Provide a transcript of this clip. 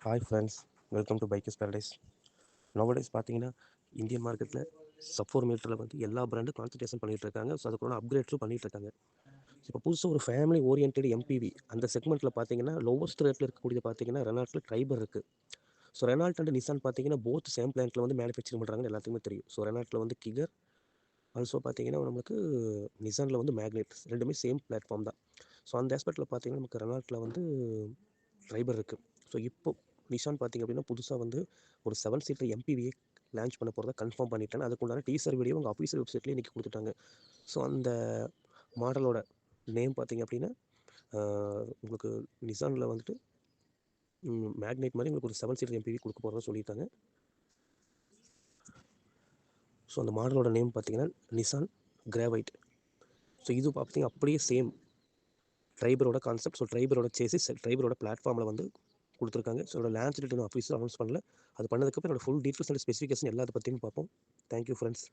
Hi friends, welcome to bikers paradise. Nowadays பார்த்தீங்கன்னா Indian மார்க்கெட்டில் sub 4 மீட்டரில் வந்து எல்லா பிராண்டும் கான்சன்ட்ரேஷன் பண்ணிகிட்டு இருக்காங்க. ஸோ அதுக்குள்ள அப்கிரேட்ஸும் பண்ணிகிட்டு இருக்காங்க. இப்போ புதுசாக ஒரு ஃபேமிலி ஓரியன்டட் எம்பிவி அந்த செக்மெண்ட்டில் பார்த்தீங்கன்னா லோவஸ்ட் ரேட்டில் இருக்கக்கூடியது பார்த்தீங்கன்னா ரெனால்ட்டில் ட்ரைபர் இருக்குது. ஸோ ரெனால்ட் அண்ட் நிசான் பார்த்தீங்கன்னா போத் சேம் பிளான்ட்டில் வந்து மேனுஃபேக்சரிங் பண்ணுறாங்கன்னு எல்லாத்துக்குமே தெரியும். ஸோ ரெனால்ட்டில் வந்து கிகர், ஆல்சோ பார்த்தீங்கன்னா நம்மளுக்கு நிசானில் வந்து மேக்னெட், ரெண்டுமே சேம் பிளாட்ஃபார்ம் தான். ஸோ அந்த ஆஸ்பெக்டில் பார்த்தீங்கன்னா நமக்கு ரெனால்ட்டில் வந்து ட்ரைபர் இருக்குது. ஸோ இப்போ நிஷான் பார்த்திங்க அப்படின்னா புதுசாக வந்து ஒரு 7 சீட்டர் எம்பிவியை லான்ச் பண்ண போகிறத கன்ஃபார்ம் பண்ணிட்டேன். அதுக்குண்டான டீசர் வீடியோ உங்கள் அஃபீஷியல் வெப்சைட்லேயே இன்றைக்கி கொடுத்துட்டாங்க. ஸோ அந்த மாடலோட நேம் பார்த்திங்க அப்படின்னா உங்களுக்கு நிசானில் வந்துட்டு மேக்னெட் மாதிரி உங்களுக்கு ஒரு 7 சீட்டர் எம்பிவி கொடுக்க போகிறதா சொல்லியிருக்காங்க. ஸோ அந்த மாடலோட நேம் பார்த்திங்கன்னா நிசான் கிராவைட். ஸோ இது பார்த்திங்க அப்படியே சேம் ட்ரைபரோட கான்செப்ட். ஸோ ட்ரைபரோட சேசிஸ், ட்ரைபரோட பிளாட்ஃபார்மில் வந்து கொடுத்துருக்காங்க. ஸோ என்னோட லான்ச் டேட் இன்னும் அஃபீஷியல் அனௌன்ஸ் பண்ணல. அது பண்ணதுக்கப்புறம் என்னோட ஃபுல் டீட்டெயில்ஸ் அண்ட் ஸ்பெசிஃபிகேஷன் எல்லாத்தை பற்றியும் பார்ப்போம். Thank you friends.